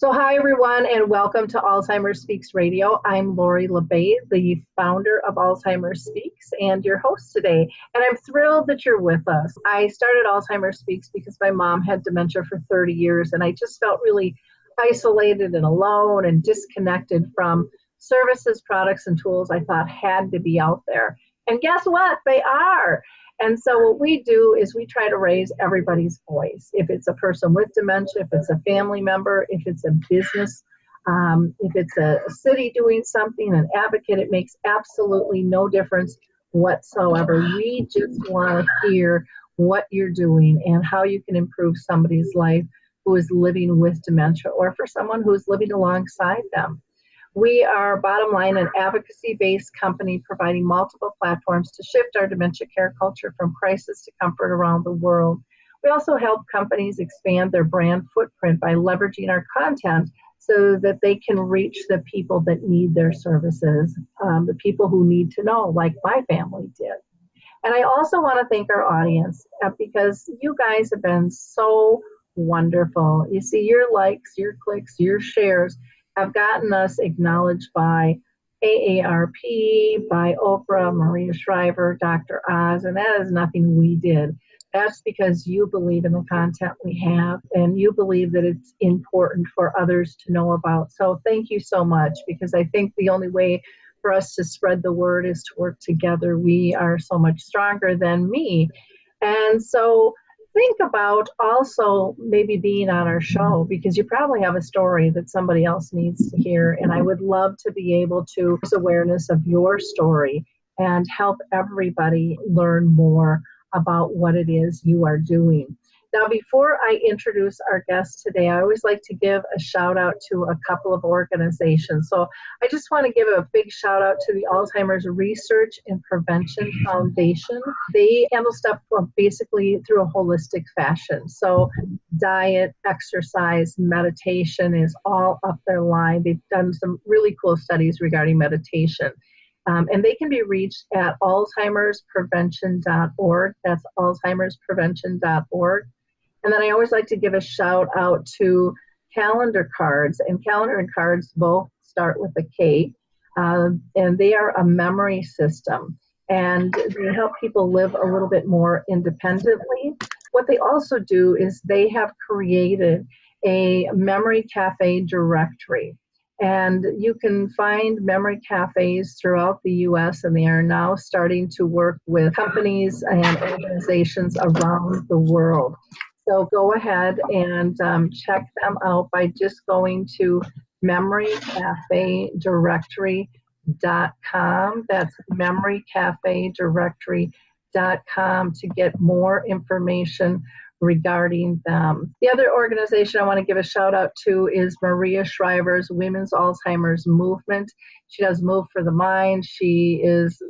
So hi, everyone, and welcome to Alzheimer Speaks Radio. I'm Lori LeBay, the founder of Alzheimer Speaks and your host today. And I'm thrilled that you're with us. I started Alzheimer Speaks because my mom had dementia for 30 years, and I just felt really isolated and alone and disconnected from services, products, and tools I thought had to be out there. And guess what? They are. And so what we do is we try to raise everybody's voice. If it's a person with dementia, if it's a family member, if it's a business, if it's a city doing something, an advocate, it makes absolutely no difference whatsoever. We just want to hear what you're doing and how you can improve somebody's life who is living with dementia or for someone who is living alongside them. We are, bottom line, an advocacy-based company providing multiple platforms to shift our dementia care culture from crisis to comfort around the world. We also help companies expand their brand footprint by leveraging our content so that they can reach the people that need their services, the people who need to know, like my family did. And I also want to thank our audience because you guys have been so wonderful. You see, your likes, your clicks, your shares have gotten us acknowledged by AARP, by Oprah, Maria Shriver, Dr. Oz, and that is nothing we did. That's because you believe in the content we have and you believe that it's important for others to know about. So thank you so much, because I think the only way for us to spread the word is to work together. We are so much stronger than me. And so think about also maybe being on our show, because you probably have a story that somebody else needs to hear. And I would love to be able to raise awareness of your story and help everybody learn more about what it is you are doing. Now, before I introduce our guest today, I always like to give a shout out to a couple of organizations. So I just want to give a big shout out to the Alzheimer's Research and Prevention Foundation. They handle stuff basically through a holistic fashion. So diet, exercise, meditation is all up their line. They've done some really cool studies regarding meditation. And they can be reached at alzheimersprevention.org. That's alzheimersprevention.org. And then I always like to give a shout out to calendar cards, and calendar cards both start with a K, and they are a memory system, and they help people live a little bit more independently. What they also do is they have created a memory cafe directory. And you can find memory cafes throughout the U.S., and they are now starting to work with companies and organizations around the world. So go ahead and check them out by just going to memorycafedirectory.com. That's memorycafedirectory.com to get more information regarding them. The other organization I want to give a shout out to is Maria Shriver's Women's Alzheimer's Movement. She does Move for the Mind. She is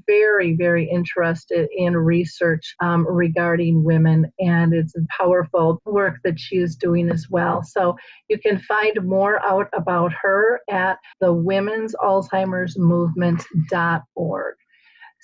very, very interested in research regarding women, and it's powerful work that she is doing as well. So you can find more out about her at the Women's Alzheimer's Movement.org.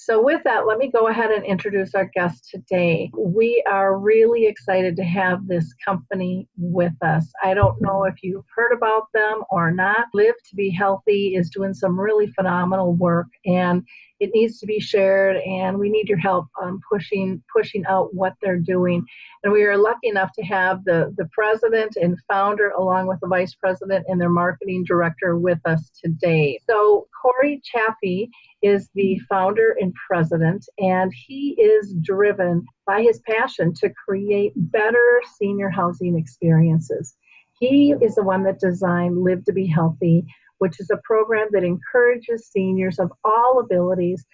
So with that, let me go ahead and introduce our guest today. We are really excited to have this company with us. I don't know if you've heard about them or not. Live to Be Healthy is doing some really phenomenal work, and it needs to be shared, and we need your help pushing out what they're doing. And we are lucky enough to have the president and founder, along with the vice president and their marketing director, with us today. So Cory Czepa is the founder and president, and he is driven by his passion to create better senior housing experiences. He is the one that designed Live to Be Healthy, which is a program that encourages seniors of all abilities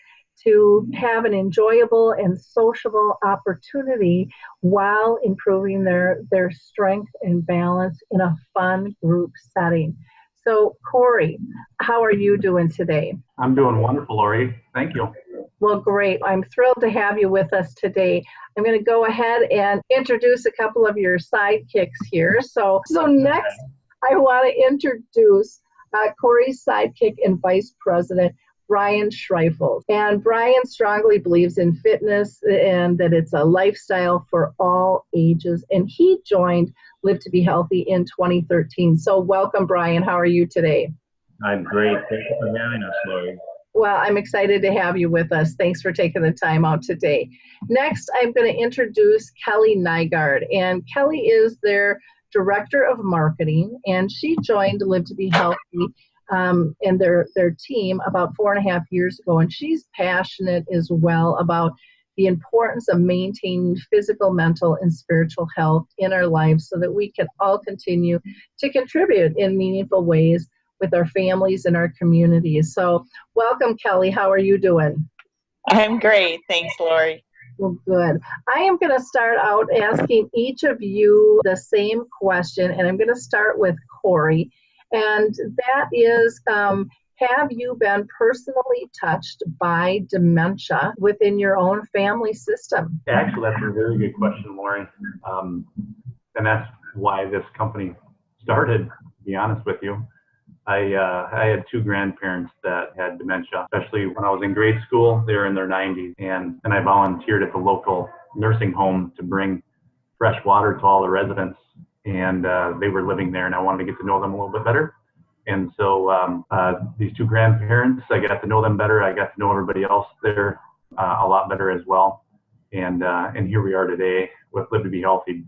to have an enjoyable and sociable opportunity while improving their strength and balance in a fun group setting. So, Cory, how are you doing today? I'm doing wonderful, Lori. Thank you. Well, great. I'm thrilled to have you with us today. I'm going to go ahead and introduce a couple of your sidekicks here. So next, I want to introduce Cory's sidekick and vice president, Bryan Schreifels. And Bryan strongly believes in fitness and that it's a lifestyle for all ages. And he joined Live to Be Healthy in 2013. So welcome, Bryan. How are you today? I'm great. Thank you for having us, Lori. Well, I'm excited to have you with us. Thanks for taking the time out today. Next, I'm going to introduce Kelly Nygard. And Kelly is their Director of Marketing, and she joined Live to Be Healthy and their team about 4.5 years ago. And she's passionate as well about the importance of maintaining physical, mental, and spiritual health in our lives so that we can all continue to contribute in meaningful ways with our families and our communities. So welcome, Kelly. How are you doing? I'm great. Thanks, Lori. Well, good. I am going to start out asking each of you the same question, and I'm going to start with Cory. And that is, have you been personally touched by dementia within your own family system? Actually, that's a very good question, Lori. And that's why this company started, to be honest with you. I had two grandparents that had dementia, especially when I was in grade school. They were in their 90s, and I volunteered at the local nursing home to bring fresh water to all the residents, and they were living there, and I wanted to get to know them a little bit better. And so these two grandparents, I got to know them better. I got to know everybody else there a lot better as well. And here we are today with Live to Be Healthy,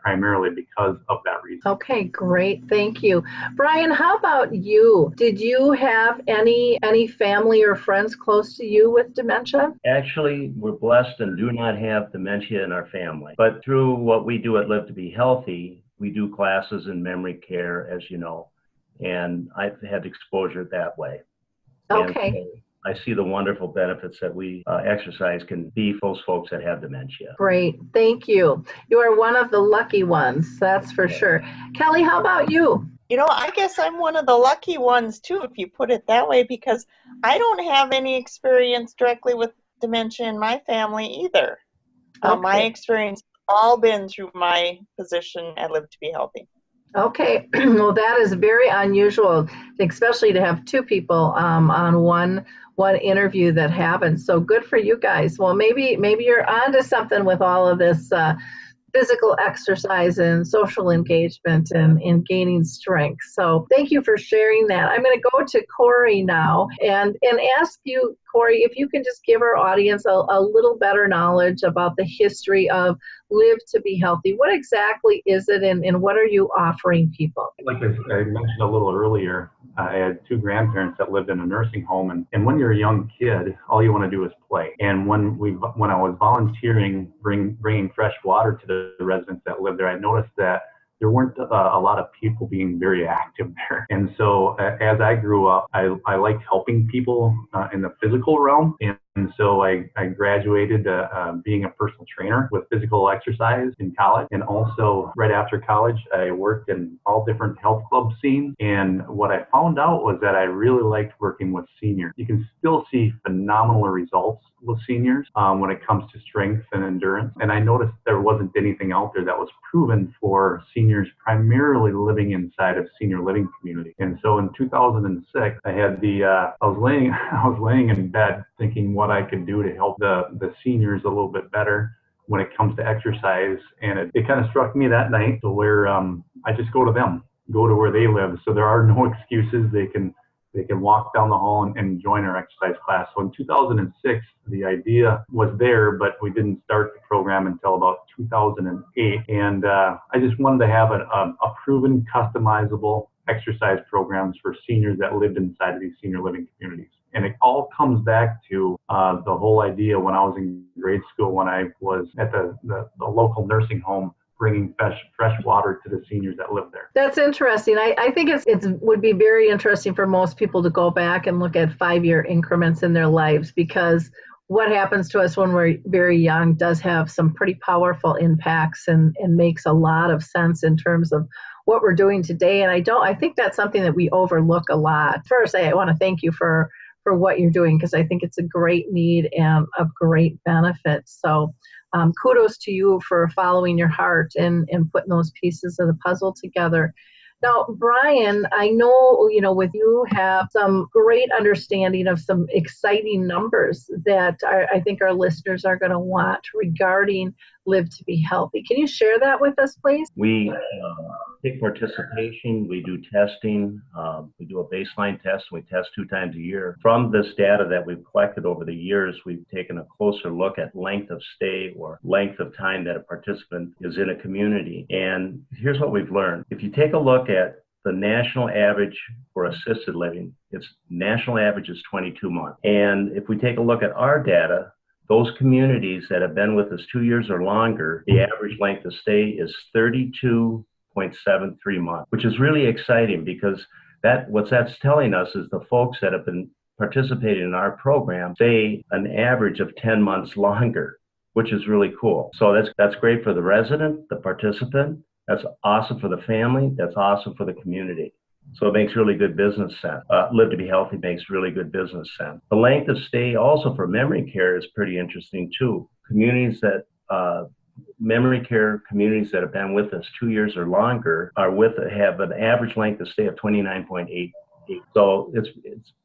primarily because of that reason. Okay, great. Thank you. Bryan, how about you? Did you have any family or friends close to you with dementia? Actually, we're blessed and do not have dementia in our family. But through what we do at Live to Be Healthy, we do classes in memory care, as you know, and I've had exposure that way. Okay. And I see the wonderful benefits that we exercise can be for those folks that have dementia. Great. Thank you. You are one of the lucky ones, that's for sure. Kelly, how about you? I guess I'm one of the lucky ones too, if you put it that way, because I don't have any experience directly with dementia in my family either. Okay. My experience has all been through my position at Live to Be Healthy. Okay. Well, that is very unusual, especially to have two people on one interview that haven't. So good for you guys. Well, maybe you're onto something with all of this physical exercise and social engagement and gaining strength. So thank you for sharing that. I'm going to go to Cory now and ask you, Cory, if you can just give our audience a little better knowledge about the history of Live to Be Healthy. What exactly is it, and what are you offering people? Like I mentioned a little earlier, I had two grandparents that lived in a nursing home, and when you're a young kid, all you want to do is play. And when I was volunteering, bringing fresh water to the residents that lived there, I noticed that there weren't a lot of people being very active there. And so as I grew up, I liked helping people in the physical realm. And so I graduated being a personal trainer with physical exercise in college. And also right after college, I worked in all different health club scenes. And what I found out was that I really liked working with seniors. You can still see phenomenal results with seniors when it comes to strength and endurance. And I noticed there wasn't anything out there that was proven for seniors primarily living inside of senior living community. And so in 2006, I had I was laying in bed thinking what I could do to help the seniors a little bit better when it comes to exercise. And it kind of struck me that night to where I just go to them, go to where they live. So there are no excuses. They can walk down the hall and join our exercise class. So in 2006, the idea was there, but we didn't start the program until about 2008. And I just wanted to have a proven, customizable exercise programs for seniors that lived inside of these senior living communities. And it all comes back to the whole idea when I was in grade school, when I was at the local nursing home, bringing fresh water to the seniors that live there. That's interesting. I think it would be very interesting for most people to go back and look at 5-year increments in their lives, because what happens to us when we're very young does have some pretty powerful impacts and makes a lot of sense in terms of what we're doing today. And I think that's something that we overlook a lot. First, I want to thank you for what you're doing, because I think it's a great need and of great benefit. So kudos to you for following your heart and putting those pieces of the puzzle together. Now, Bryan, I know, with you have some great understanding of some exciting numbers that I think our listeners are going to want regarding Live to Be Healthy. Can you share that with us, please? We take participation, we do testing, we do a baseline test, we test 2 times a year. From this data that we've collected over the years, we've taken a closer look at length of stay or length of time that a participant is in a community. And here's what we've learned. If you take a look at the national average for assisted living, its national average is 22 months. And if we take a look at our data, those communities that have been with us 2 years or longer, the average length of stay is 32.73 months, which is really exciting because what that's telling us is the folks that have been participating in our program stay an average of 10 months longer, which is really cool. So that's great for the resident, the participant. That's awesome for the family. That's awesome for the community. So it makes really good business sense. Live to Be Healthy makes really good business sense. The length of stay also for memory care is pretty interesting too. Memory care communities that have been with us 2 years or longer have an average length of stay of 29.8. So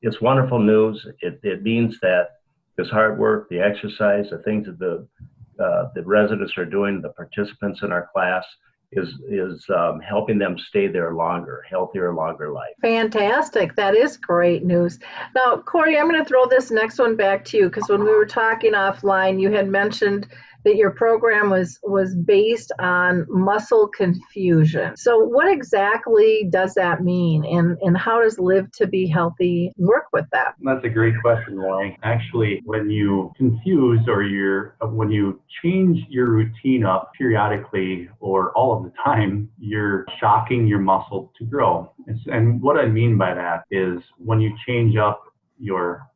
it's wonderful news. It means that this hard work, the exercise, the things that the residents are doing, the participants in our class, is helping them stay there longer, healthier, longer life. Fantastic. That is great news. Now, Cory, I'm going to throw this next one back to you because when we were talking offline, you had mentioned that your program was based on muscle confusion. So what exactly does that mean, and how does Live to Be Healthy work with that? That's a great question, Lori. Actually, when you confuse when you change your routine up periodically or all of the time, you're shocking your muscle to grow. And what I mean by that is when you change up your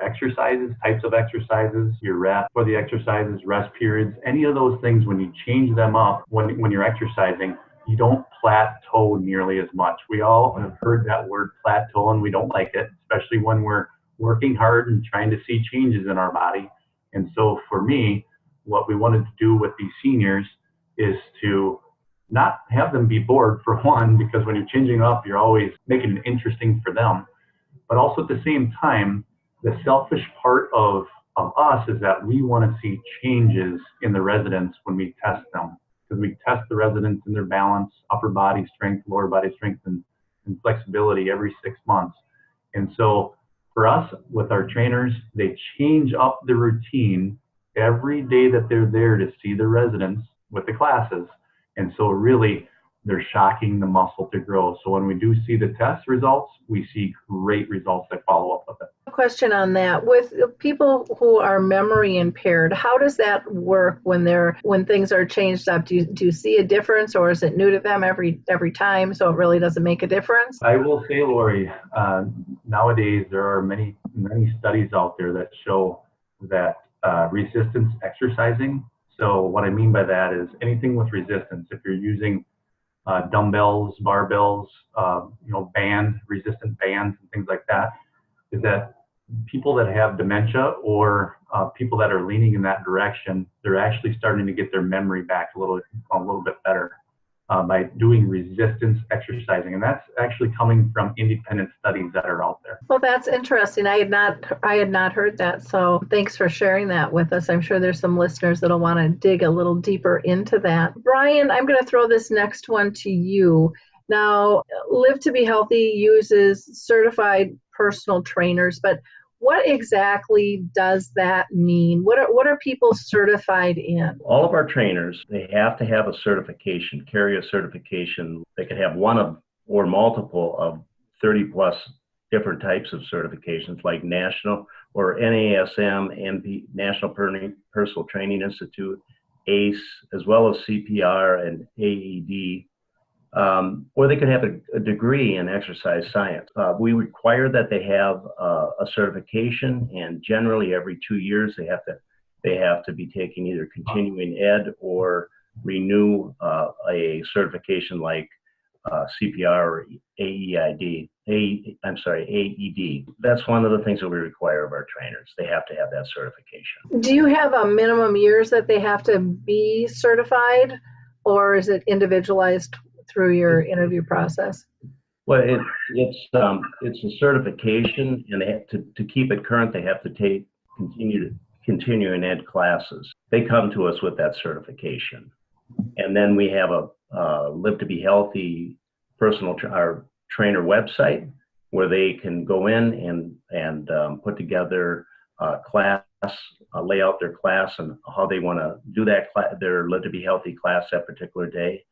exercises, types of exercises, your rep for the exercises, rest periods, any of those things, when you change them up when you're exercising, you don't plateau nearly as much. We all have heard that word plateau and we don't like it, especially when we're working hard and trying to see changes in our body. And so for me, what we wanted to do with these seniors is to not have them be bored, for one, because when you're changing up, you're always making it interesting for them. But also at the same time, the selfish part of us is that we want to see changes in the residents when we test them, because we test the residents in their balance, upper body strength, lower body strength, and flexibility every 6 months. And so for us, with our trainers, they change up the routine every day that they're there to see the residents with the classes. And so really, they're shocking the muscle to grow. So when we do see the test results, we see great results that follow up with it. Question on that. With people who are memory impaired, how does that work when things are changed up? Do you see a difference, or is it new to them every time, so it really doesn't make a difference? I will say, Lori, nowadays there are many studies out there that show that resistance exercising. So what I mean by that is anything with resistance. If you're using dumbbells, barbells, resistant bands and things like that, is that people that have dementia or people that are leaning in that direction, they're actually starting to get their memory back a little bit better by doing resistance exercising. And that's actually coming from independent studies that are out there. Well, that's interesting. I had not heard that. So thanks for sharing that with us. I'm sure there's some listeners that'll want to dig a little deeper into that. Bryan, I'm going to throw this next one to you. Now, Live to Be Healthy uses certified personal trainers, but what exactly does that mean? What are people certified in? All of our trainers, they have to have a certification, carry a certification. They could have one of or multiple of 30 plus different types of certifications, like national or NASM, MP, National Personal Training Institute, ACE, as well as CPR and AED. Or they could have a degree in exercise science. We require that they have a certification, and generally every 2 years they have to be taking either continuing ed or renew a certification like CPR or AED. That's one of the things that we require of our trainers. They have to have that certification. Do you have a minimum years that they have to be certified, or is it individualized through your interview process? Well, it's a certification, and they have to keep it current. They have to continuing ed classes. They come to us with that certification, and then we have a Live to Be Healthy our trainer website where they can go in and put together a class, lay out their class and how they want to do their Live to Be Healthy class that particular day.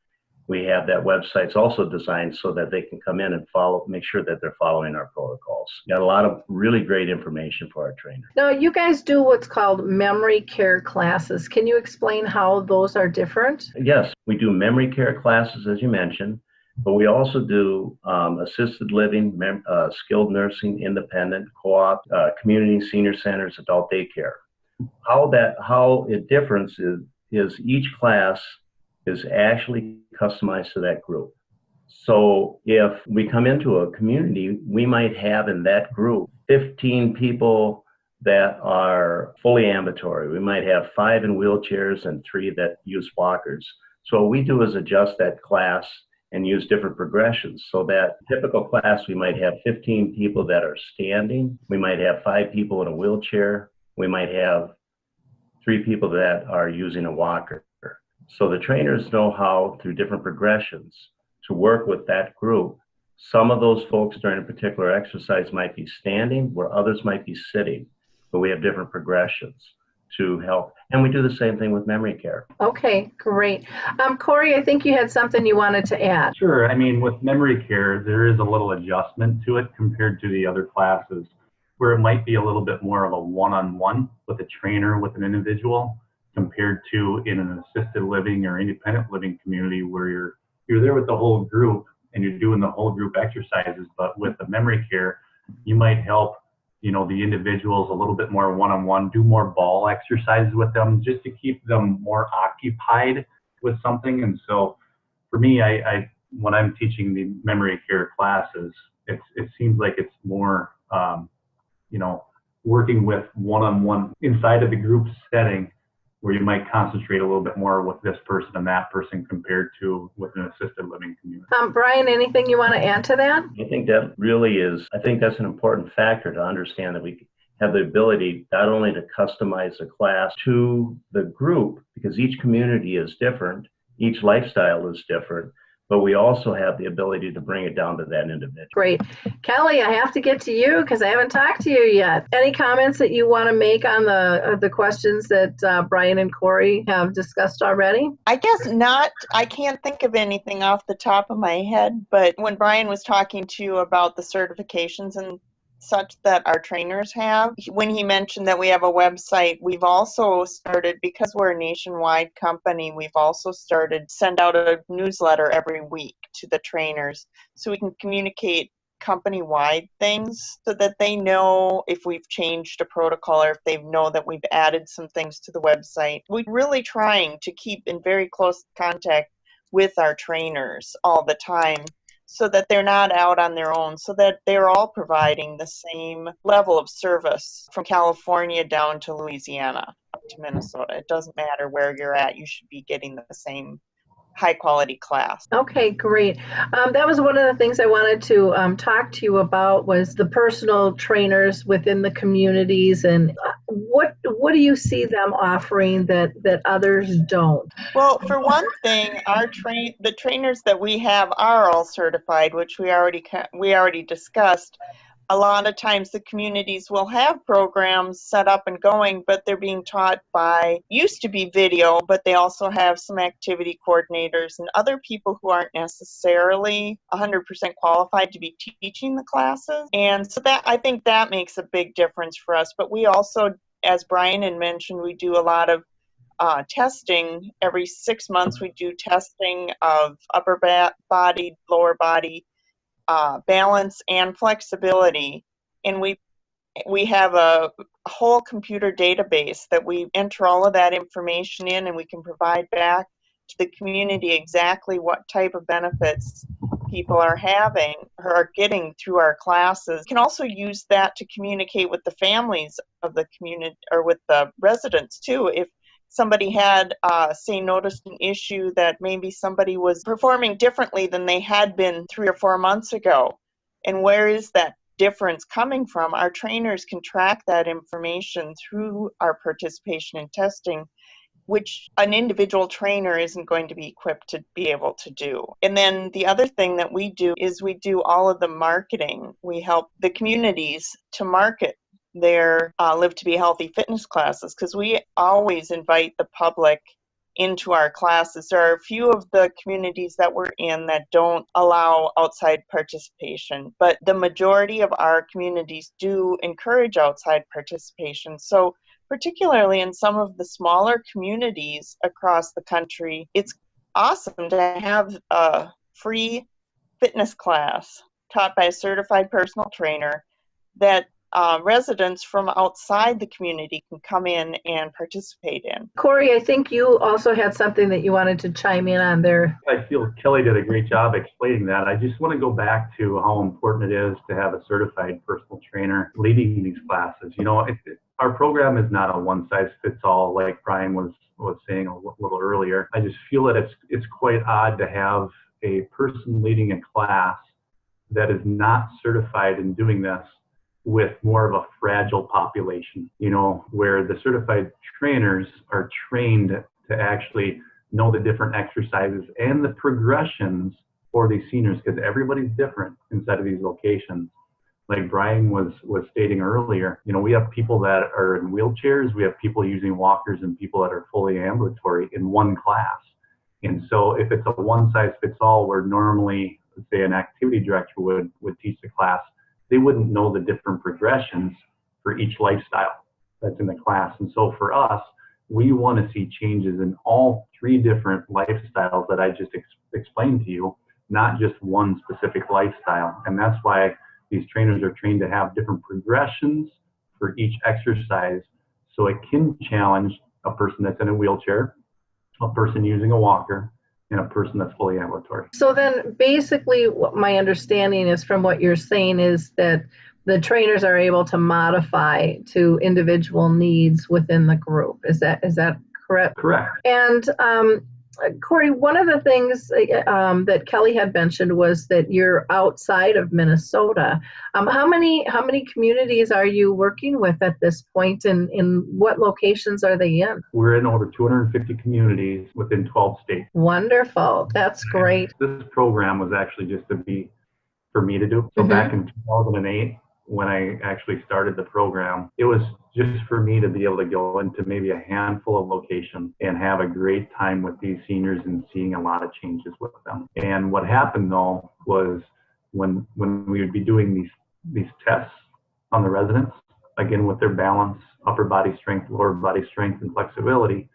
We have that website. It's also designed so that they can come in and make sure that they're following our protocols. Got a lot of really great information for our trainers. Now, you guys do what's called memory care classes. Can you explain how those are different? Yes, we do memory care classes, as you mentioned, but we also do assisted living, skilled nursing, independent, co-op, community senior centers, adult daycare. How it differs is each class is actually customized to that group. So if we come into a community, we might have in that group 15 people that are fully ambulatory. We might have 5 in wheelchairs and 3 that use walkers. So what we do is adjust that class and use different progressions. So that typical class, we might have 15 people that are standing. We might have 5 people in a wheelchair. We might have 3 people that are using a walker. So the trainers know how, through different progressions, to work with that group. Some of those folks during a particular exercise might be standing, where others might be sitting, but we have different progressions to help. And we do the same thing with memory care. Okay, great. Cory, I think you had something you wanted to add. Sure. I mean, with memory care, there is a little adjustment to it compared to the other classes, where it might be a little bit more of a one-on-one with a trainer, with an individual, compared to in an assisted living or independent living community where you're there with the whole group and you're doing the whole group exercises. But with the memory care, you might help, the individuals a little bit more one-on-one, do more ball exercises with them just to keep them more occupied with something. And so for me, I when I'm teaching the memory care classes, it seems like it's more, working with one-on-one inside of the group setting, where you might concentrate a little bit more with this person and that person compared to with an assisted living community. Bryan, anything you want to add to that? I think that's an important factor to understand, that we have the ability not only to customize the class to the group, because each community is different, each lifestyle is different, but we also have the ability to bring it down to that individual. Great. Kelly, I have to get to you because I haven't talked to you yet. Any comments that you want to make on the questions that Bryan and Cory have discussed already? I guess not. I can't think of anything off the top of my head, but when Bryan was talking to you about the certifications and such that our trainers have, when he mentioned that we have a website, we've also started, because we're a nationwide company, we've also started send out a newsletter every week to the trainers so we can communicate company-wide things so that they know if we've changed a protocol or if they know that we've added some things to the website. We're really trying to keep in very close contact with our trainers all the time, so that they're not out on their own, so that they're all providing the same level of service from California down to Louisiana, up to Minnesota. It doesn't matter where you're at, you should be getting the same high quality class. Okay, great. That was one of the things I wanted to talk to you about, was the personal trainers within the communities, and what do you see them offering that others don't? Well, for one thing, the trainers that we have are all certified, which we already discussed. A lot of times the communities will have programs set up and going, but they're being taught used to be video, but they also have some activity coordinators and other people who aren't necessarily 100% qualified to be teaching the classes. And so I think that makes a big difference for us. But we also, as Bryan had mentioned, we do a lot of testing. Every 6 months we do testing of upper body, lower body, balance and flexibility, and we have a whole computer database that we enter all of that information in, and we can provide back to the community exactly what type of benefits people are having or are getting through our classes. We can also use that to communicate with the families of the community or with the residents too. If somebody had, say, noticed an issue that maybe somebody was performing differently than they had been 3 or 4 months ago. And where is that difference coming from? Our trainers can track that information through our participation in testing, which an individual trainer isn't going to be equipped to be able to do. And then the other thing that we do is we do all of the marketing. We help the communities to market their Live to Be Healthy fitness classes, because we always invite the public into our classes. There are a few of the communities that we're in that don't allow outside participation, but the majority of our communities do encourage outside participation. So particularly in some of the smaller communities across the country, it's awesome to have a free fitness class taught by a certified personal trainer that residents from outside the community can come in and participate in. Cory, I think you also had something that you wanted to chime in on there. I feel Kelly did a great job explaining that. I just want to go back to how important it is to have a certified personal trainer leading these classes. You know, our program is not a one-size-fits-all, like Bryan was saying a little earlier. I just feel that it's quite odd to have a person leading a class that is not certified in doing this with more of a fragile population, you know, where the certified trainers are trained to actually know the different exercises and the progressions for these seniors, because everybody's different inside of these locations. Like Bryan was stating earlier, you know, we have people that are in wheelchairs, we have people using walkers, and people that are fully ambulatory in one class. And so if it's a one-size-fits-all, where normally, let's say, an activity director would teach the class, they wouldn't know the different progressions for each lifestyle that's in the class. And so for us, we want to see changes in all 3 different lifestyles that I just explained to you, not just one specific lifestyle. And that's why these trainers are trained to have different progressions for each exercise, so it can challenge a person that's in a wheelchair, a person using a walker, and a person that's fully ambulatory. So then basically what my understanding is from what you're saying is that the trainers are able to modify to individual needs within the group. Is that correct? Correct. And Cory, one of the things that Kelly had mentioned was that you're outside of Minnesota. How many communities are you working with at this point, and in what locations are they in? We're in over 250 communities within 12 states. Wonderful. That's great. This program was actually just for me to do. So back in 2008, when I actually started the program, it was just for me to be able to go into maybe a handful of locations and have a great time with these seniors and seeing a lot of changes with them. And what happened though was when we would be doing these tests on the residents, again with their balance, upper body strength, lower body strength, and flexibility,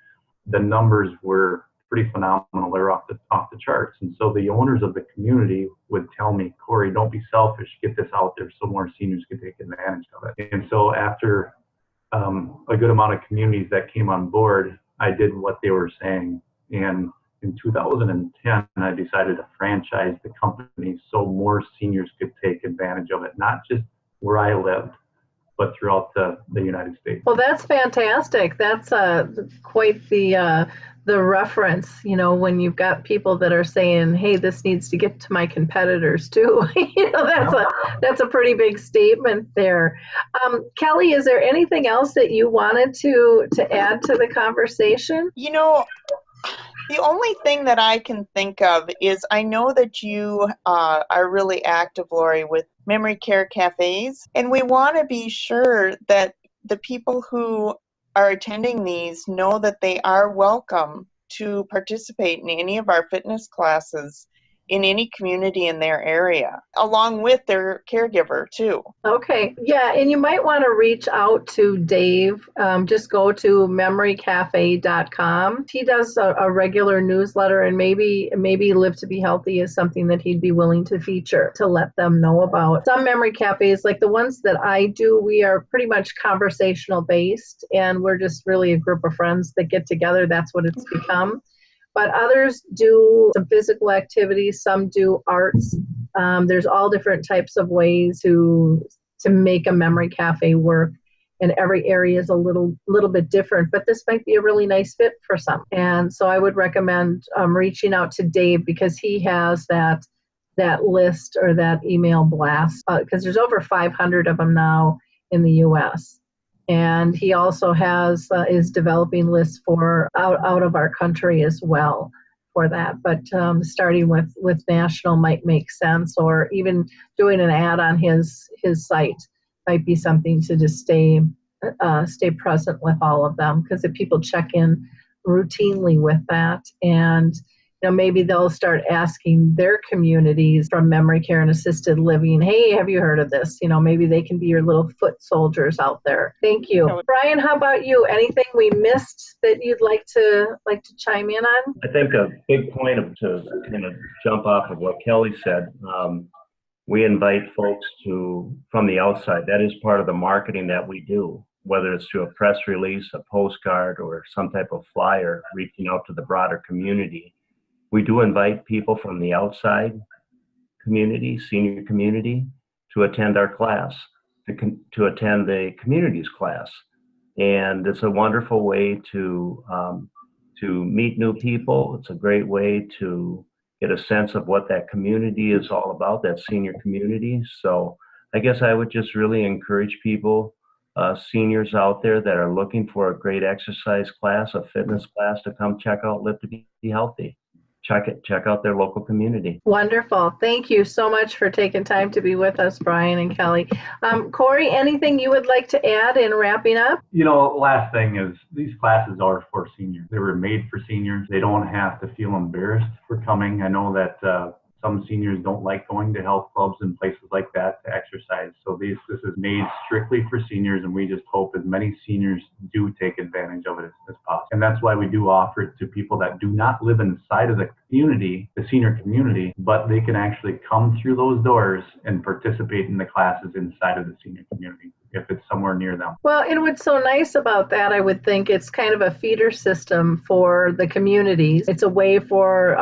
the numbers were pretty phenomenal. They're off the charts. And so the owners of the community would tell me, Cory, don't be selfish, get this out there so more seniors can take advantage of it. And so after a good amount of communities that came on board, I did what they were saying. And in 2010, I decided to franchise the company so more seniors could take advantage of it, not just where I lived, but throughout the United States. Well, that's fantastic. That's quite the reference, you know, when you've got people that are saying, hey, this needs to get to my competitors too. You know, that's a pretty big statement there. Kelly, is there anything else that you wanted to add to the conversation? You know, the only thing that I can think of is I know that you are really active, Lori, with memory care cafes, and we want to be sure that the people who are attending these know that they are welcome to participate in any of our fitness classes in any community in their area, along with their caregiver too. Okay, yeah, and you might want to reach out to Dave. Just go to memorycafe.com. He does a regular newsletter, and maybe Live to Be Healthy is something that he'd be willing to feature to let them know about. Some memory cafes, like the ones that I do, we are pretty much conversational based, and we're just really a group of friends that get together. That's what it's become. But others do some physical activities, some do arts. There's all different types of ways to make a memory cafe work. and every area is a little bit different, but this might be a really nice fit for some. And so I would recommend reaching out to Dave, because he has that list or that email blast, because there's over 500 of them now in the U.S. And he also is developing lists for out of our country as well for that. But starting with national might make sense, or even doing an ad on his site might be something to just stay present with all of them, because if people check in routinely with that, and maybe they'll start asking their communities from memory care and assisted living, hey, have you heard of this? Maybe they can be your little foot soldiers out there. Thank you. Bryan, how about you? Anything we missed that you'd like to chime in on? I think a big point to kind of jump off of what Kelly said, we invite folks from the outside. That is part of the marketing that we do, whether it's through a press release, a postcard, or some type of flyer reaching out to the broader community. We do invite people from the outside community, senior community, to attend our class, to attend the community's class. And it's a wonderful way to meet new people. It's a great way to get a sense of what that community is all about, that senior community. So I guess I would just really encourage people, seniors out there that are looking for a great exercise class, a fitness class, to come check out Live to Be Healthy. Check out their local community. Wonderful. Thank you so much for taking time to be with us, Bryan and Kelly. Cory, anything you would like to add in wrapping up? Last thing is, these classes are for seniors. They were made for seniors. They don't have to feel embarrassed for coming. I know that some seniors don't like going to health clubs and places like that to exercise. So this is made strictly for seniors, and we just hope as many seniors do take advantage of it as possible. And that's why we do offer it to people that do not live inside of the community, the senior community, but they can actually come through those doors and participate in the classes inside of the senior community, if it's somewhere near them. Well, and what's so nice about that, I would think, it's kind of a feeder system for the communities. It's a way for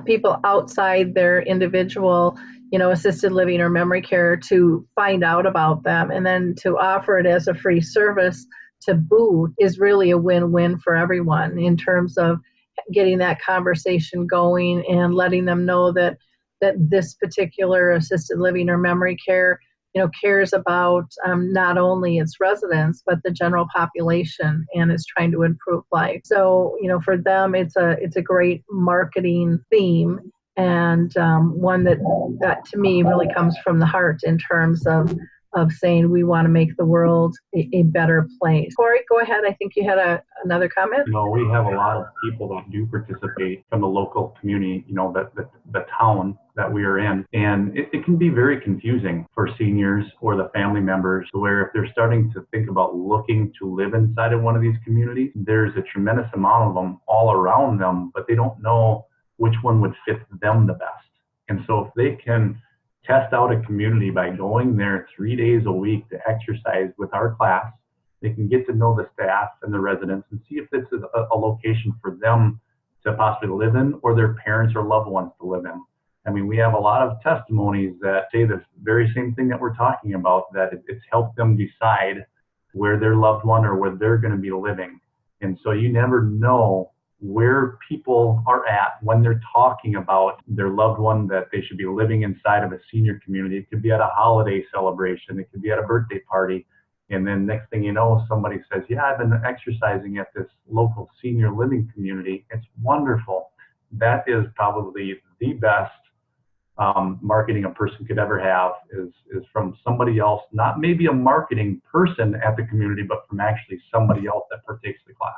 people outside their individual, assisted living or memory care to find out about them, and then to offer it as a free service to boot is really a win-win for everyone in terms of getting that conversation going and letting them know that this particular assisted living or memory care cares about not only its residents, but the general population, and is trying to improve life. So, for them, it's a great marketing theme, and one that to me really comes from the heart in terms of saying we want to make the world a better place. Cory, go ahead. I think you had another comment. We have a lot of people that do participate from the local community, the town that we are in. And it can be very confusing for seniors or the family members, where if they're starting to think about looking to live inside of one of these communities, there's a tremendous amount of them all around them, but they don't know which one would fit them the best. And so if they can test out a community by going there 3 days a week to exercise with our class, they can get to know the staff and the residents and see if this is a location for them to possibly live in, or their parents or loved ones to live in. I mean, we have a lot of testimonies that say this very same thing that we're talking about, that it's helped them decide where their loved one or where they're going to be living. And so you never know where people are at when they're talking about their loved one that they should be living inside of a senior community. It could be at a holiday celebration. It could be at a birthday party. And then next thing you know, somebody says, yeah, I've been exercising at this local senior living community. It's wonderful. That is probably the best marketing a person could ever have, is from somebody else, not maybe a marketing person at the community, but from actually somebody else that partakes the class.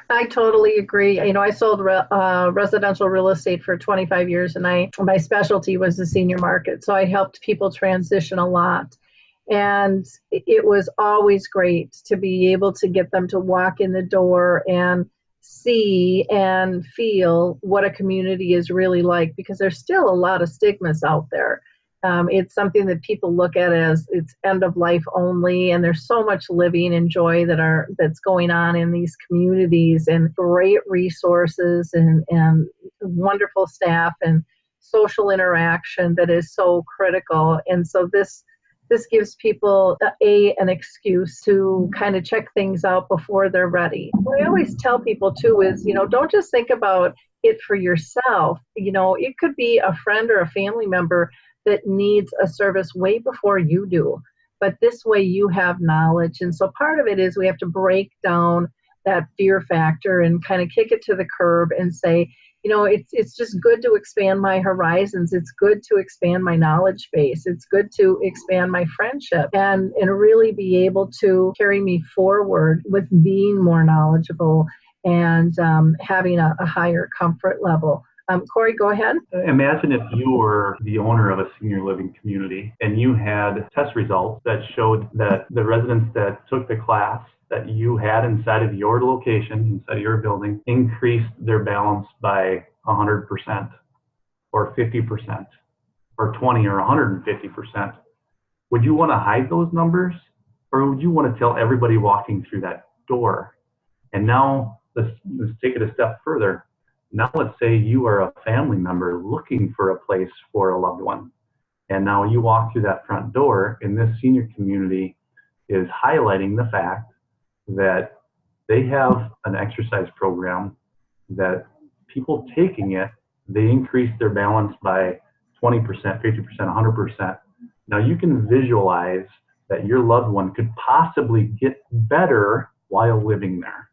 I totally agree. I sold residential real estate for 25 years, and my specialty was the senior market. So I helped people transition a lot. And it was always great to be able to get them to walk in the door and see and feel what a community is really like, because there's still a lot of stigmas out there. It's something that people look at as it's end of life only, and there's so much living and joy that's going on in these communities, and great resources and wonderful staff and social interaction that is so critical. And so this this gives people an excuse to kind of check things out before they're ready. What I always tell people too is, don't just think about it for yourself. It could be a friend or a family member that needs a service way before you do. But this way you have knowledge. And so part of it is we have to break down that fear factor and kind of kick it to the curb and say, it's just good to expand my horizons. It's good to expand my knowledge base. It's good to expand my friendship and really be able to carry me forward with being more knowledgeable and having a higher comfort level. Cory, go ahead. Imagine if you were the owner of a senior living community and you had test results that showed that the residents that took the class that you had inside of your location, inside of your building, increased their balance by 100% or 50% or 20 or 150%. Would you want to hide those numbers, or would you want to tell everybody walking through that door? And now let's take it a step further. Now let's say you are a family member looking for a place for a loved one. And now you walk through that front door, and this senior community is highlighting the fact that they have an exercise program that people taking it, they increase their balance by 20%, 50%, 100%. Now you can visualize that your loved one could possibly get better while living there.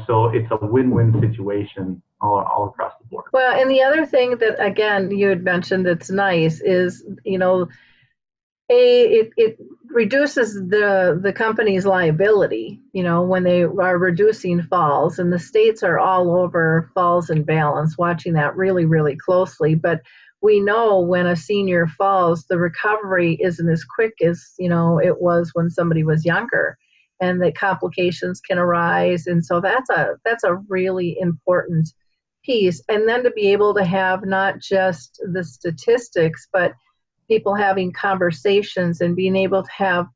So it's a win-win situation all across the board. Well, and the other thing that, again, you had mentioned that's nice is, it reduces the company's liability, when they are reducing falls, and the states are all over falls and balance, watching that really, really closely. But we know when a senior falls, the recovery isn't as quick as, it was when somebody was younger, and the complications can arise. And so that's a really important piece. And then to be able to have not just the statistics, but people having conversations and being able to have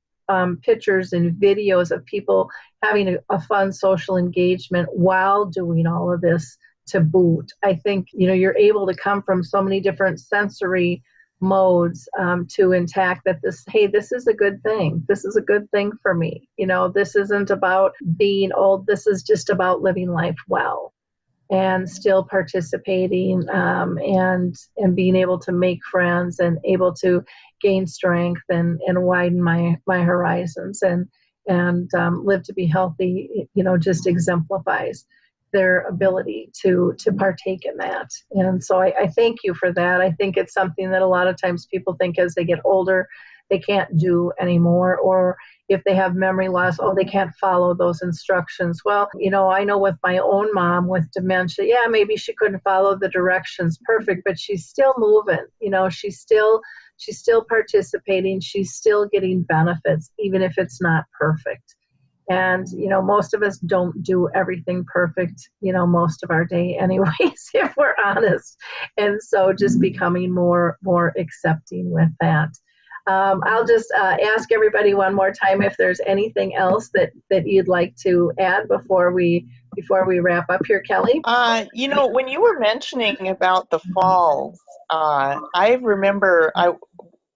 pictures and videos of people having a fun social engagement while doing all of this to boot. I think, you're able to come from so many different sensory modes to intact that this is a good thing. This is a good thing for me. This isn't about being old. This is just about living life well and still participating and being able to make friends and able to gain strength and widen my horizons and live to be healthy, just exemplifies their ability to partake in that. And so I thank you for that. I think it's something that a lot of times people think as they get older, they can't do anymore, or if they have memory loss, they can't follow those instructions. Well, I know with my own mom with dementia, maybe she couldn't follow the directions perfect, but she's still moving. She's still participating. She's still getting benefits, even if it's not perfect. And, most of us don't do everything perfect, most of our day anyways, if we're honest. And so just becoming more accepting with that. I'll just ask everybody one more time if there's anything else that you'd like to add before we wrap up here, Kelly. When you were mentioning about the falls, I remember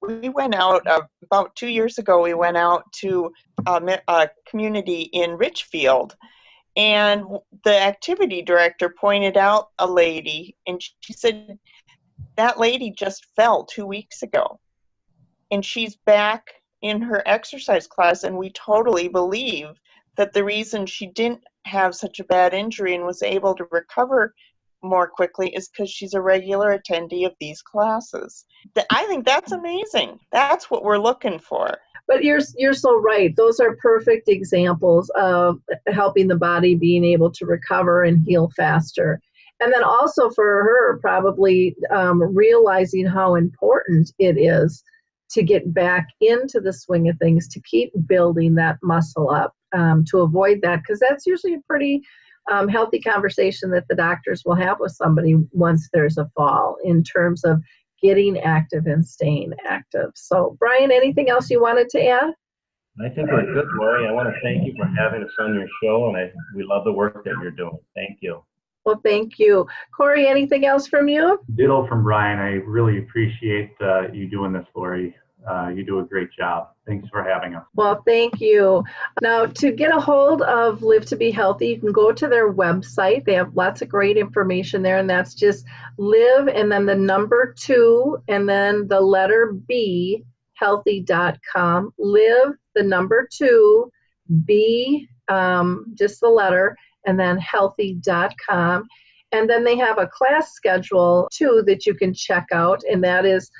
we went out about 2 years ago. We went out to a community in Richfield, and the activity director pointed out a lady, and she said that lady just fell 2 weeks ago. And she's back in her exercise class, and we totally believe that the reason she didn't have such a bad injury and was able to recover more quickly is because she's a regular attendee of these classes. I think that's amazing. That's what we're looking for. But you're so right. Those are perfect examples of helping the body being able to recover and heal faster. And then also for her, probably realizing how important it is to get back into the swing of things, to keep building that muscle up, to avoid that, because that's usually a pretty healthy conversation that the doctors will have with somebody once there's a fall in terms of getting active and staying active. So, Bryan, anything else you wanted to add? I think we're good, Lori. I want to thank you for having us on your show, and we love the work that you're doing. Thank you. Well, thank you. Cory, anything else from you? Ditto from Bryan. I really appreciate you doing this, Lori. You do a great job. Thanks for having us. Well, thank you. Now, to get a hold of Live to Be Healthy, you can go to their website. They have lots of great information there, and that's just live and then the number 2 and then the letter B, healthy.com. Live, the number 2, B, just the letter, and then healthy.com. And then they have a class schedule, too, that you can check out, and that is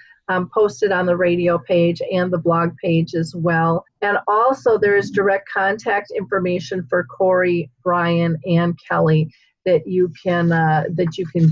posted on the radio page and the blog page as well. And also there's direct contact information for Cory, Bryan, and Kelly that you can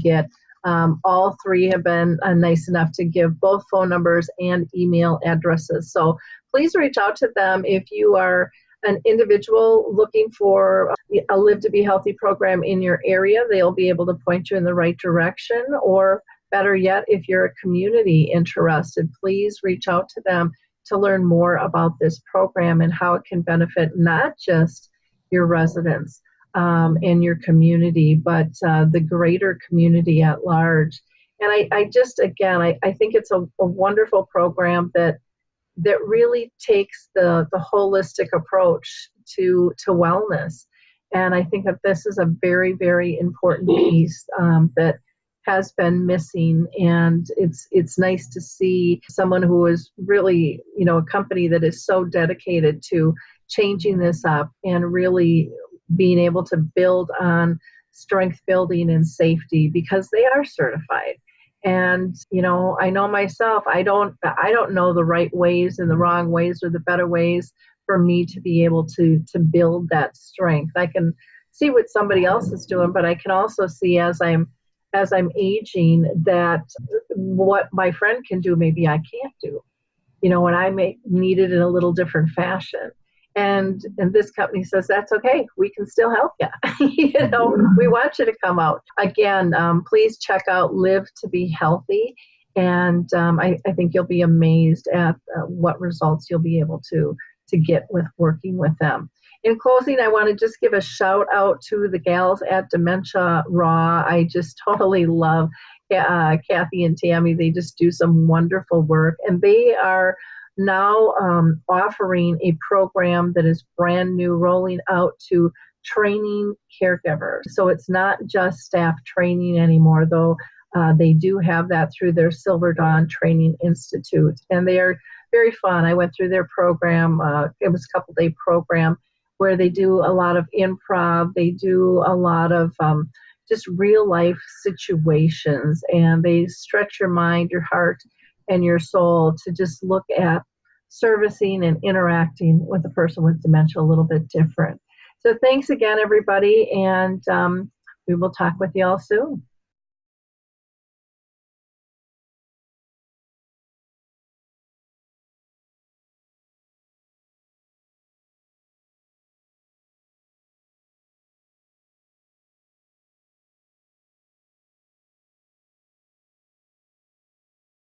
get. All three have been nice enough to give both phone numbers and email addresses. So please reach out to them if you are an individual looking for a Live to Be Healthy program in your area. They'll be able to point you in the right direction, or better yet, if you're a community interested, please reach out to them to learn more about this program and how it can benefit not just your residents and your community, but the greater community at large. And I think it's a wonderful program that really takes the holistic approach to wellness. And I think that this is a very, very important piece that has been missing, and it's nice to see someone who is really, a company that is so dedicated to changing this up and really being able to build on strength building and safety, because they are certified. And I know myself, I don't know the right ways and the wrong ways or the better ways for me to be able to build that strength. I can see what somebody else is doing, but I can also see as I'm aging that what my friend can do, maybe I can't do, and I may need it in a little different fashion. And this company says, that's okay. We can still help you. We want you to come out. Again, please check out Live to Be Healthy. And I think you'll be amazed at what results you'll be able to get with working with them. In closing, I want to just give a shout out to the gals at Dementia Raw. I just totally love Kathy and Tammy. They just do some wonderful work, and they are now offering a program that is brand new, rolling out to training caregivers. So it's not just staff training anymore, though they do have that through their Silver Dawn Training Institute, and they are very fun. I went through their program. It was a couple-day program where they do a lot of improv. They do a lot of just real-life situations, and they stretch your mind, your heart, and your soul to just look at servicing and interacting with a person with dementia a little bit different. So thanks again, everybody, and we will talk with you all soon.